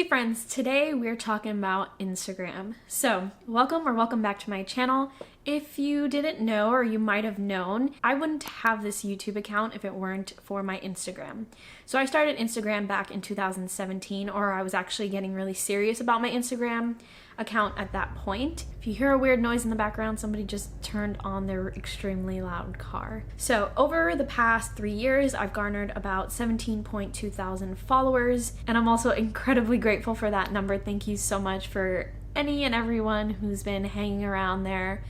Hey friends, today we're talking about Instagram. So, welcome back to my channel. If you didn't know, or you might have known, I wouldn't have this YouTube account if it weren't for my Instagram. So I started Instagram back in 2017, or I was actually getting really serious about my Instagram account at that point. If you hear a weird noise in the background, somebody just turned on their extremely loud car. So over the past 3 years, I've garnered about 17.2 thousand followers, and I'm also incredibly grateful for that number. Thank you so much for any and everyone who's been hanging around there.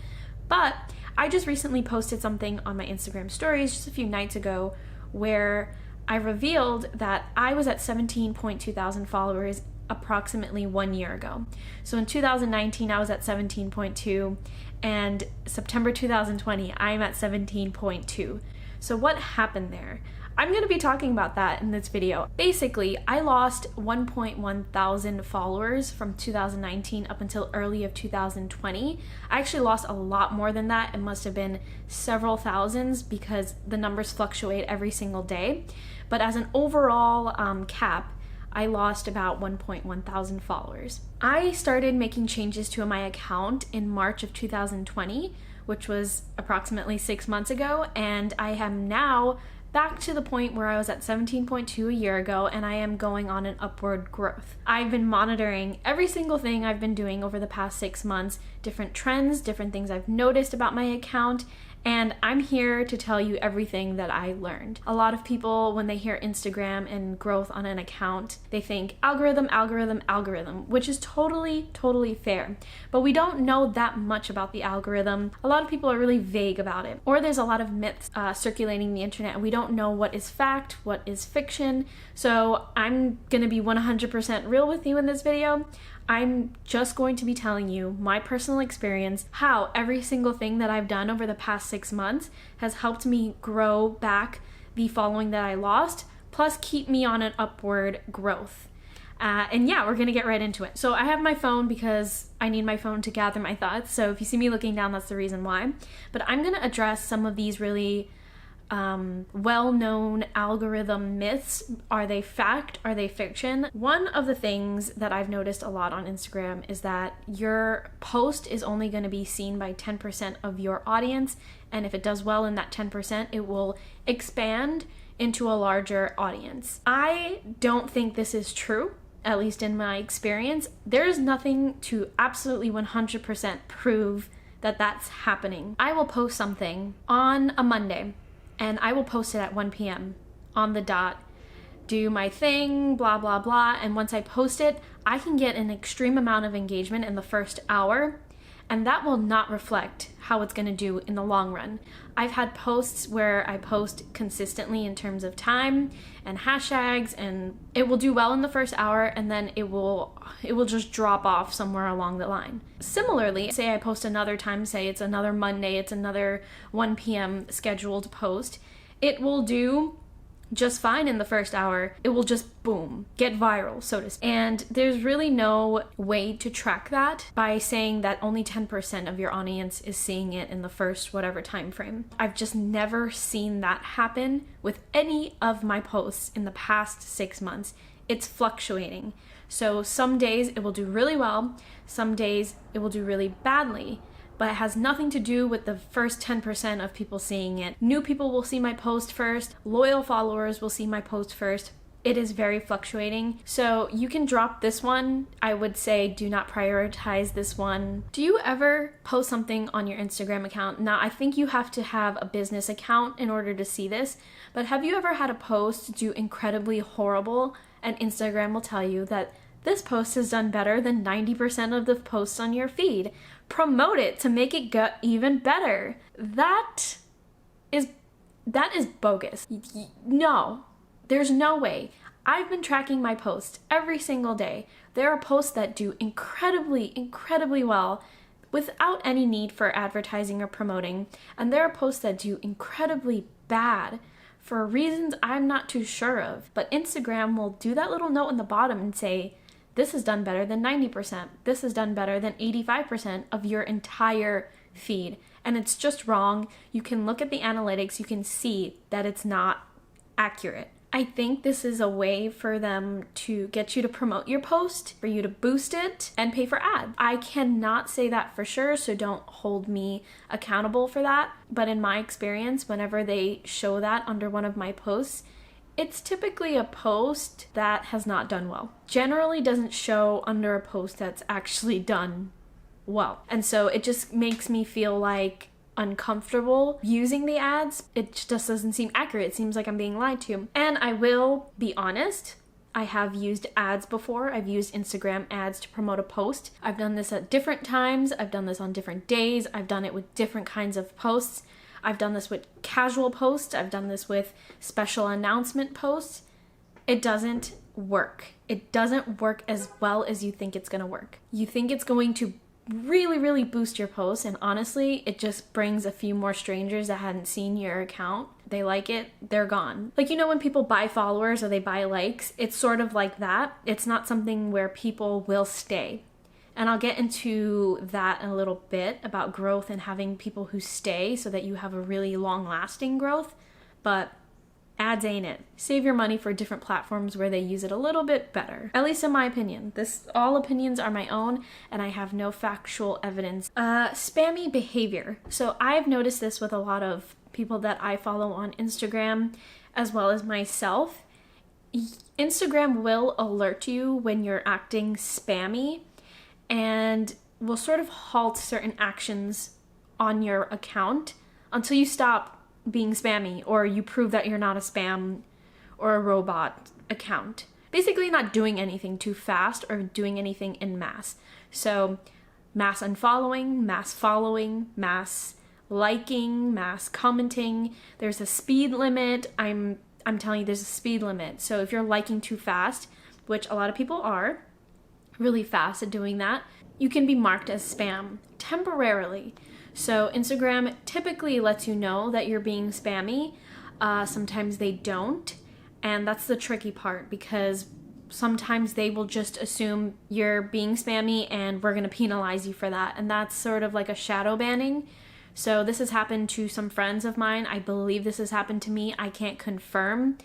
But I just recently posted something on my Instagram stories just a few nights ago where I revealed that I was at 17.2 thousand followers approximately 1 year ago. So in 2019, I was at 17.2, and September 2020, I'm at 17.2. So what happened there? I'm going to be talking about that in this video. Basically, I lost 1.1 thousand followers from 2019 up until early of 2020. I actually lost a lot more than that. It must have been several thousands because the numbers fluctuate every single day. But as an overall cap, I lost about 1.1 thousand followers. I started making changes to my account in March of 2020, which was approximately 6 months ago, and I am now back to the point where I was at 17.2 a year ago, and I am going on an upward growth. I've been monitoring every single thing I've been doing over the past 6 months, different trends, different things I've noticed about my account, and I'm here to tell you everything that I learned. A lot of people, when they hear Instagram and growth on an account, they think algorithm, which is totally fair. But we don't know that much about the algorithm. A lot of people are really vague about it. Or there's a lot of myths circulating the internet, and we don't know what is fact, what is fiction. So I'm gonna be 100% real with you in this video. I'm just going to be telling you my personal experience, how every single thing that I've done over the past 6 months has helped me grow back the following that I lost, plus keep me on an upward growth. And yeah, we're gonna get right into it. So I have my phone because I need my phone to gather my thoughts. So if you see me looking down, that's the reason why. But I'm gonna address some of these really well-known algorithm myths. Are they fact? Are they fiction? One of the things that I've noticed a lot on Instagram is that your post is only going to be seen by 10% of your audience, and if it does well in that 10%, it will expand into a larger audience. I don't think this is true, at least in my experience. There's nothing to absolutely 100% prove that that's happening. I will post something on a Monday, and I will post it at 1 p.m. on the dot, do my thing, blah, blah, blah. And once I post it, I can get an extreme amount of engagement in the first hour, and that will not reflect how it's gonna do in the long run. I've had posts where I post consistently in terms of time and hashtags, and it will do well in the first hour, and then it will just drop off somewhere along the line. Similarly, say I post another time, say it's another Monday, it's another 1 p.m. scheduled post, it will do just fine in the first hour. It will just boom, get viral, so to speak. And there's really no way to track that by saying that only 10% of your audience is seeing it in the first whatever time frame. I've just never seen that happen with any of my posts in the past 6 months. It's fluctuating. So some days it will do really well, some days it will do really badly, but it has nothing to do with the first 10% of people seeing it. New people will see my post first, loyal followers will see my post first. It is very fluctuating. So you can drop this one. I would say do not prioritize this one. Do you ever post something on your Instagram account? Now, I think you have to have a business account in order to see this, but have you ever had a post do incredibly horrible and Instagram will tell you that this post has done better than 90% of the posts on your feed? Promote it to make it go even better. That is bogus. No, there's no way. I've been tracking my posts every single day. There are posts that do incredibly well without any need for advertising or promoting, and there are posts that do incredibly bad for reasons I'm not too sure of. But Instagram will do that little note in the bottom and say, this has done better than 90%. This has done better than 85% of your entire feed. And it's just wrong. You can look at the analytics, you can see that it's not accurate. I think this is a way for them to get you to promote your post, for you to boost it, and pay for ads. I cannot say that for sure, so don't hold me accountable for that. But in my experience, whenever they show that under one of my posts, it's typically a post that has not done well. Generally doesn't show under a post that's actually done well. And so it just makes me feel like uncomfortable using the ads. It just doesn't seem accurate. It seems like I'm being lied to. And I will be honest, I have used ads before. I've used Instagram ads to promote a post. I've done this at different times. I've done this on different days. I've done it with different kinds of posts. I've done this with casual posts. I've done this with special announcement posts. It doesn't work. It doesn't work as well as you think it's going to work. You think it's going to really boost your posts, and honestly, it just brings a few more strangers that hadn't seen your account. They like it, they're gone. Like, you know, when people buy followers or they buy likes, it's sort of like that. It's not something where people will stay. And I'll get into that in a little bit about growth and having people who stay so that you have a really long-lasting growth. But ads ain't it. Save your money for different platforms where they use it a little bit better. At least in my opinion. All opinions are my own, and I have no factual evidence. Spammy behavior. So I've noticed this with a lot of people that I follow on Instagram, as well as myself. Instagram will alert you when you're acting spammy, and will sort of halt certain actions on your account until you stop being spammy, or you prove that you're not a spam or a robot account. Basically not doing anything too fast or doing anything in mass. So mass unfollowing, mass following, mass liking, mass commenting. There's a speed limit. I'm telling you, there's a speed limit. So if you're liking too fast, which a lot of people are really fast at doing that, you can be marked as spam temporarily. So Instagram typically lets you know that you're being spammy. Sometimes they don't. And that's the tricky part, because sometimes they will just assume you're being spammy and we're going to penalize you for that. And that's sort of like a shadow banning. So this has happened to some friends of mine. I believe this has happened to me. I can't confirm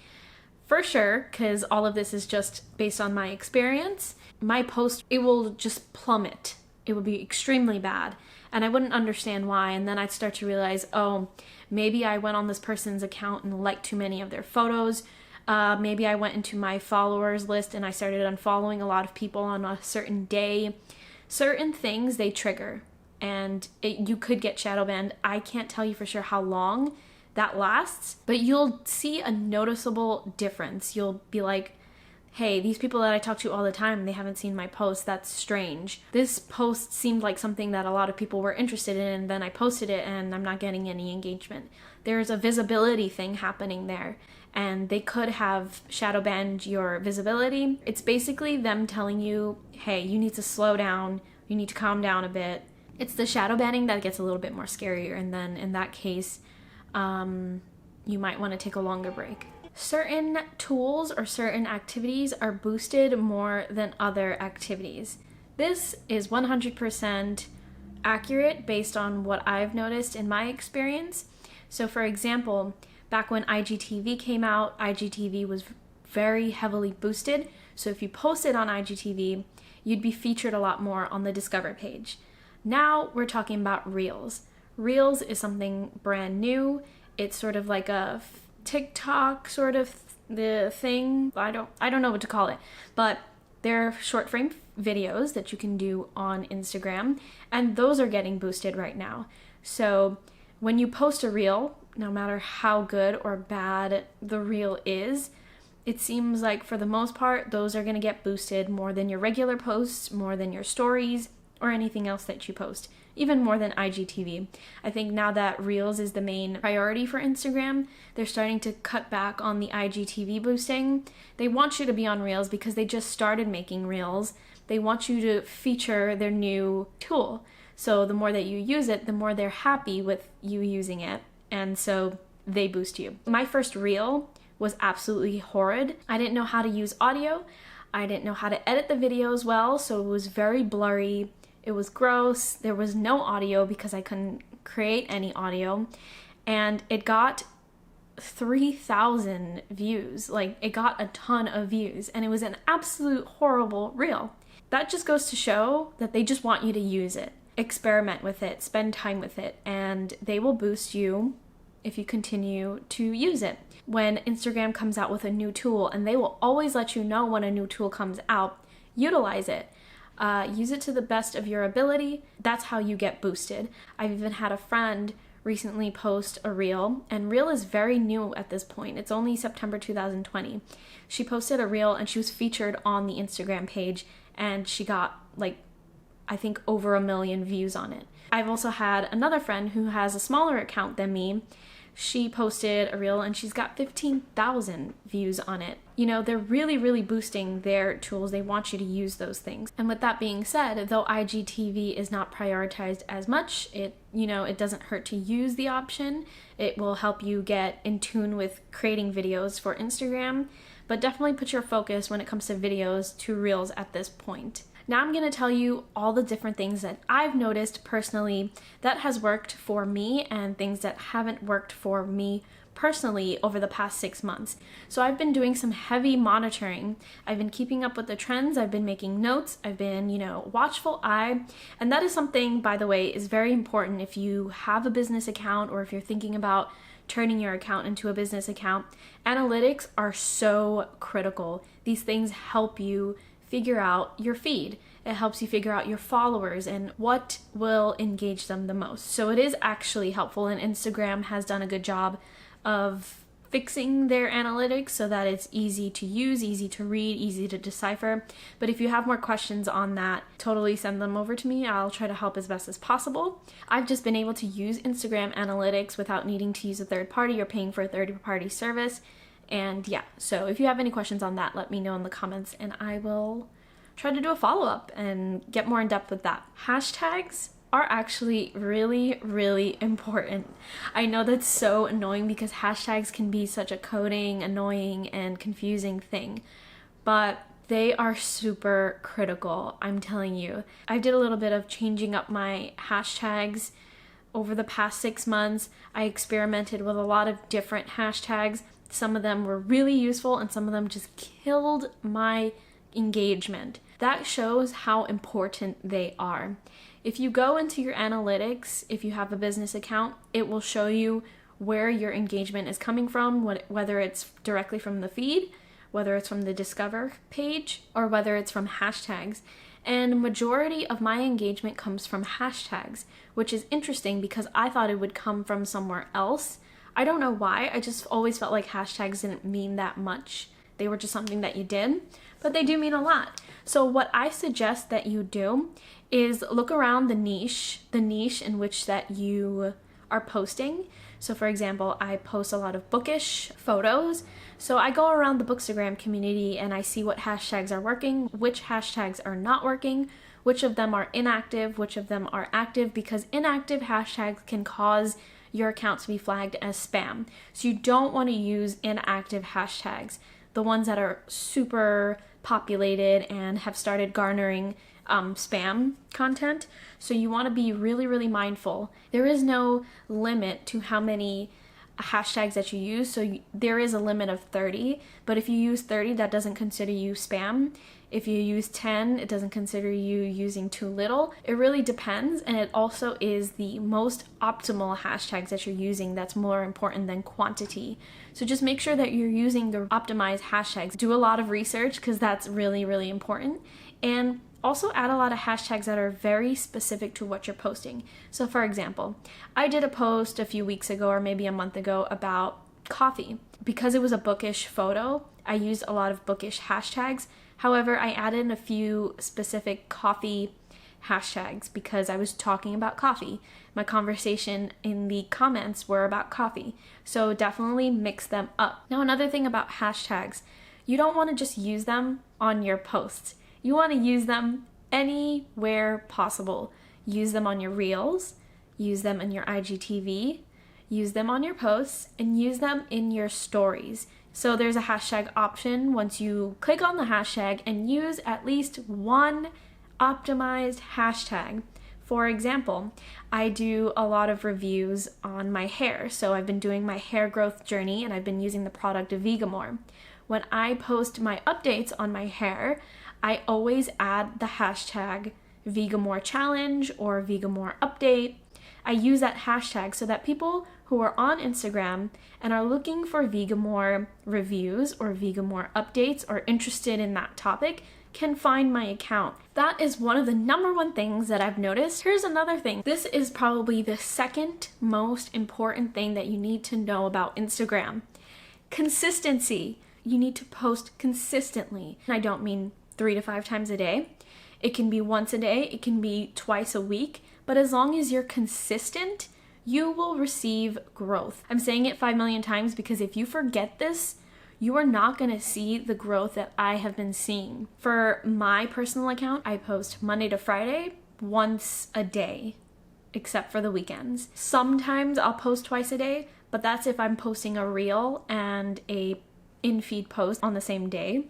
for sure, because all of this is just based on my experience. My post, it will just plummet. It will be extremely bad. And I wouldn't understand why. And then I'd start to realize, oh, maybe I went on this person's account and liked too many of their photos. Maybe I went into my followers list and I started unfollowing a lot of people on a certain day. Certain things, they trigger. And you could get shadow banned. I can't tell you for sure how long that lasts, but you'll see a noticeable difference. You'll be like, hey, these people that I talk to all the time, they haven't seen my post. That's strange. This post seemed like something that a lot of people were interested in, and then I posted it and I'm not getting any engagement. There's a visibility thing happening there, and they could have shadow banned your visibility. It's basically them telling you, hey, you need to slow down, you need to calm down a bit. It's the shadow banning that gets a little bit more scarier, and then in that case, you might want to take a longer break. Certain tools or certain activities are boosted more than other activities. This is 100% accurate based on what I've noticed in my experience. So for example, back when IGTV came out, IGTV was very heavily boosted. So if you posted on IGTV, you'd be featured a lot more on the Discover page. Now we're talking about Reels. Reels is something brand new. It's sort of like a TikTok sort of the thing. I don't know what to call it, but they're short frame videos that you can do on Instagram, and those are getting boosted right now. So when you post a reel, no matter how good or bad the reel is, it seems like for the most part, those are going to get boosted more than your regular posts, more than your stories, or anything else that you post, even more than IGTV. I think now that Reels is the main priority for Instagram, they're starting to cut back on the IGTV boosting. They want you to be on Reels because they just started making Reels. They want you to feature their new tool. So the more that you use it, the more they're happy with you using it. And so they boost you. My first Reel was absolutely horrid. I didn't know how to use audio. I didn't know how to edit the videos well, so it was very blurry. It was gross. There was no audio because I couldn't create any audio. And it got 3,000 views. Like, it got a ton of views, and it was an absolute horrible reel. That just goes to show that they just want you to use it. Experiment with it, spend time with it, and they will boost you if you continue to use it. When Instagram comes out with a new tool, and they will always let you know when a new tool comes out, utilize it. Use it to the best of your ability. That's how you get boosted. I've even had a friend recently post a reel, and reel is very new at this point. It's only September 2020. She posted a reel and she was featured on the Instagram page, and she got like, I think, over 1 million views on it. I've also had another friend who has a smaller account than me. She posted a reel and she's got 15,000 views on it. You know, they're really, really boosting their tools. They want you to use those things. And with that being said, though IGTV is not prioritized as much, it doesn't hurt to use the option. It will help you get in tune with creating videos for Instagram, but definitely put your focus when it comes to videos to reels at this point. Now I'm going to tell you all the different things that I've noticed personally that has worked for me and things that haven't worked for me personally over the past 6 months. So I've been doing some heavy monitoring. I've been keeping up with the trends. I've been making notes. I've been, watchful eye. And that is something, by the way, is very important if you have a business account or if you're thinking about turning your account into a business account. Analytics are so critical. These things help you figure out your feed. It helps you figure out your followers and what will engage them the most. So it is actually helpful, and Instagram has done a good job of fixing their analytics so that it's easy to use, easy to read, easy to decipher. But if you have more questions on that, totally send them over to me. I'll try to help as best as possible. I've just been able to use Instagram analytics without needing to use a third party or paying for a third-party service. And yeah, so if you have any questions on that, let me know in the comments and I will try to do a follow-up and get more in depth with that. Hashtags are actually really, really important. I know that's so annoying because hashtags can be such a coding, annoying, and confusing thing, but they are super critical, I'm telling you. I did a little bit of changing up my hashtags over the past 6 months. I experimented with a lot of different hashtags. Some of them were really useful and some of them just killed my engagement. That shows how important they are. If you go into your analytics, if you have a business account, it will show you where your engagement is coming from, whether it's directly from the feed, whether it's from the Discover page, or whether it's from hashtags. And majority of my engagement comes from hashtags, which is interesting because I thought it would come from somewhere else. I don't know why, I just always felt like hashtags didn't mean that much. They were just something that you did, but they do mean a lot. So what I suggest that you do is look around the niche in which that you are posting. So for example, I post a lot of bookish photos. So I go around the Bookstagram community and I see what hashtags are working, which hashtags are not working, which of them are inactive, which of them are active, because inactive hashtags can cause your account to be flagged as spam. So you don't want to use inactive hashtags, the ones that are super populated and have started garnering spam content. So you want to be really, really mindful. There is no limit to how many hashtags that you use. So there is a limit of 30, but if you use 30, that doesn't consider you spam. If you use 10, it doesn't consider you using too little. It really depends, and it also is the most optimal hashtags that you're using that's more important than quantity. So just make sure that you're using the optimized hashtags. Do a lot of research because that's really, really important. And also add a lot of hashtags that are very specific to what you're posting. So for example, I did a post a few weeks ago or maybe a month ago about coffee. Because it was a bookish photo, I used a lot of bookish hashtags. However, I added in a few specific coffee hashtags because I was talking about coffee. My conversation in the comments were about coffee. So definitely mix them up. Now, another thing about hashtags, you don't want to just use them on your posts. You want to use them anywhere possible. Use them on your reels, use them in your IGTV, use them on your posts, and use them in your stories. So there's a hashtag option once you click on the hashtag and use at least one optimized hashtag For example, I do a lot of reviews on my hair. So I've been doing my hair growth journey and I've been using the product Vegamore. When I post my updates on my hair, I always add the hashtag Vegamore challenge or Vegamore update. I use that hashtag so that people who are on Instagram and are looking for Vegamore reviews or Vegamore updates or interested in that topic can find my account. That is one of the number one things that I've noticed. Here's another thing. This is probably the second most important thing that you need to know about Instagram. Consistency. You need to post consistently. I don't mean 3 to 5 times a day. It can be once a day, it can be twice a week, but as long as you're consistent, you will receive growth. I'm saying it 5 million times because if you forget this, you are not going to see the growth that I have been seeing. For my personal account, I post Monday to Friday once a day, except for the weekends. Sometimes I'll post twice a day, but that's if I'm posting a reel and a in-feed post on the same day.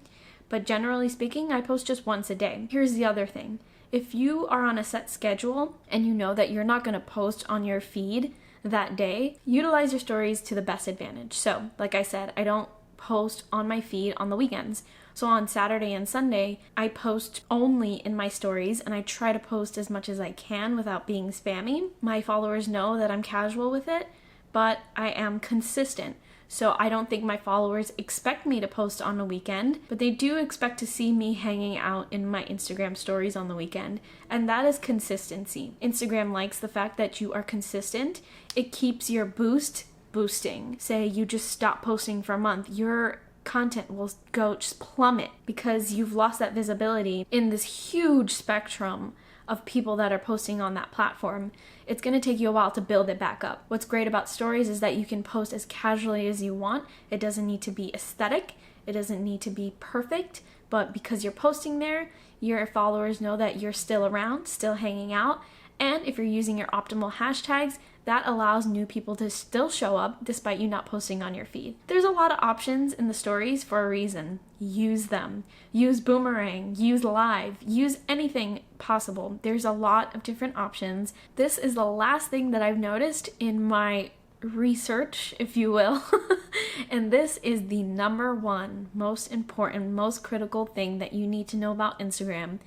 But generally speaking, I post just once a day. Here's the other thing. If you are on a set schedule and you know that you're not going to post on your feed that day, utilize your stories to the best advantage. So, like I said, I don't post on my feed on the weekends. So on Saturday and Sunday, I post only in my stories and I try to post as much as I can without being spammy. My followers know that I'm casual with it, but I am consistent. So I don't think my followers expect me to post on a weekend, but they do expect to see me hanging out in my Instagram stories on the weekend. And that is consistency. Instagram likes the fact that you are consistent. It keeps your boosting. Say you just stop posting for a month, your content will go just plummet because you've lost that visibility in this huge spectrum of people that are posting on that platform. It's going to take you a while to build it back up. What's great about stories is that you can post as casually as you want. It doesn't need to be aesthetic. It doesn't need to be perfect, but because you're posting there, your followers know that you're still around, still hanging out. And if you're using your optimal hashtags, that allows new people to still show up despite you not posting on your feed. There's a lot of options in the stories for a reason. Use them. Use boomerang, use live, use anything possible. There's a lot of different options. This is the last thing that I've noticed in my research, if you will. And this is the number one most important, most critical thing that you need to know about Instagram.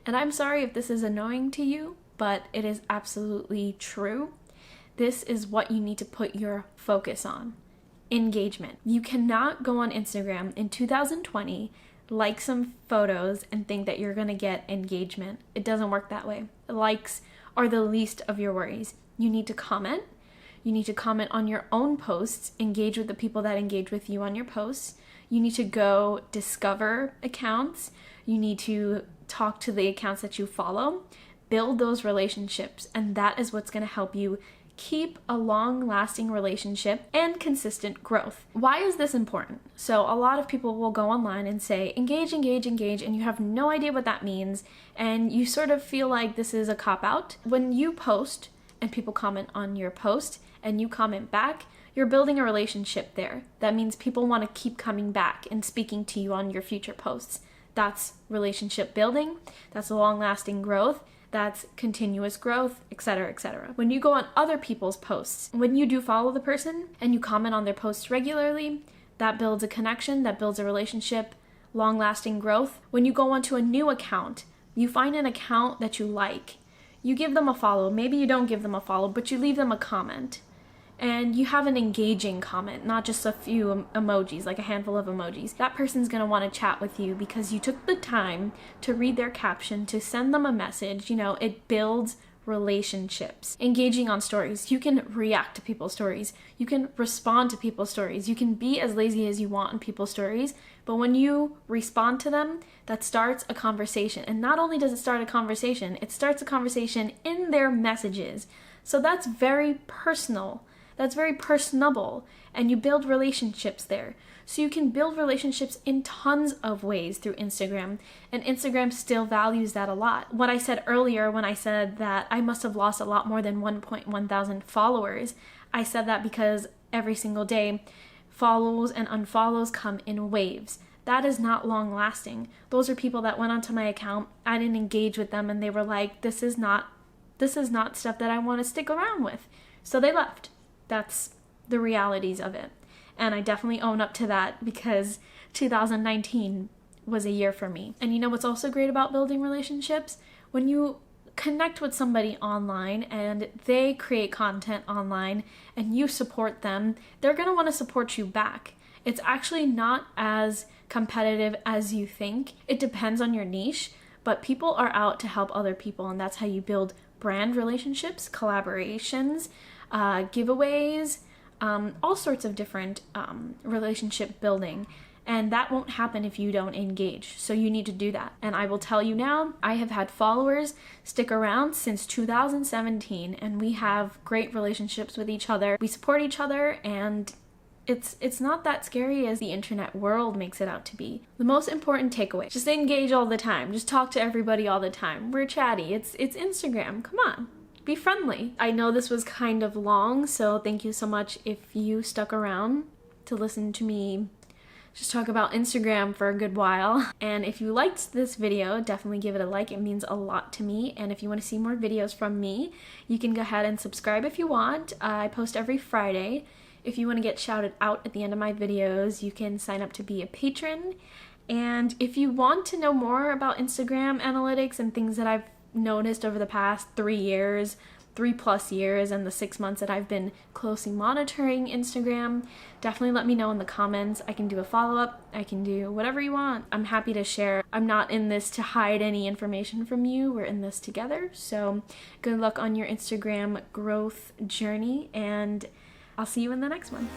And I'm sorry if this is annoying to you, but it is absolutely true. This is what you need to put your focus on. Engagement. You cannot go on Instagram in 2020, like some photos, and think that you're going to get engagement. It doesn't work that way. Likes are the least of your worries. You need to comment. You need to comment on your own posts, engage with the people that engage with you on your posts. You need to go discover accounts. You need to talk to the accounts that you follow, build those relationships, and that is what's going to help you keep a long-lasting relationship and consistent growth. Why is this important? So a lot of people will go online and say, engage, engage, engage, and you have no idea what that means, and you sort of feel like this is a cop-out. When you post and people comment on your post and you comment back, you're building a relationship there. That means people want to keep coming back and speaking to you on your future posts. That's relationship building, that's long-lasting growth, that's continuous growth, etc., etc. When you go on other people's posts, when you do follow the person and you comment on their posts regularly, that builds a connection, that builds a relationship, long-lasting growth. When you go onto a new account, you find an account that you like, you give them a follow, maybe you don't give them a follow, but you leave them a comment. And you have an engaging comment, not just a few emojis, like a handful of emojis. That person's going to want to chat with you because you took the time to read their caption, to send them a message. You know, it builds relationships. Engaging on stories. You can react to people's stories. You can respond to people's stories. You can be as lazy as you want in people's stories, but when you respond to them, that starts a conversation. And not only does it start a conversation, it starts a conversation in their messages. So that's very personal. That's very personable, and you build relationships there. So you can build relationships in tons of ways through Instagram, and Instagram still values that a lot. What I said earlier when I said that I must have lost a lot more than 1.1 thousand followers, I said that because every single day, follows and unfollows come in waves. That is not long lasting. Those are people that went onto my account, I didn't engage with them, and they were like, this is not this is not stuff that I want to stick around with. So they left. That's the realities of it. And I definitely own up to that because 2019 was a year for me. And you know what's also great about building relationships? When you connect with somebody online and they create content online and you support them, they're going to want to support you back. It's actually not as competitive as you think. It depends on your niche, but people are out to help other people, and that's how you build brand relationships, collaborations, giveaways, all sorts of different relationship building. And that won't happen if you don't engage. So you need to do that. And I will tell you now, I have had followers stick around since 2017, and we have great relationships with each other. We support each other, and it's not that scary as the internet world makes it out to be. The most important takeaway, just engage all the time. Just talk to everybody all the time. We're chatty. It's Instagram. Come on. Be friendly. I know this was kind of long, so thank you so much if you stuck around to listen to me just talk about Instagram for a good while. And if you liked this video, definitely give it a like. It means a lot to me. And if you want to see more videos from me, you can go ahead and subscribe if you want. I post every Friday. If you want to get shouted out at the end of my videos, you can sign up to be a patron. And if you want to know more about Instagram analytics and things that I've noticed over the past 3+ years, and the 6 months that I've been closely monitoring Instagram, definitely let me know in the comments. I can do a follow-up. I can do whatever you want. I'm happy to share. I'm not in this to hide any information from you. We're in this together. So good luck on your Instagram growth journey, and I'll see you in the next one.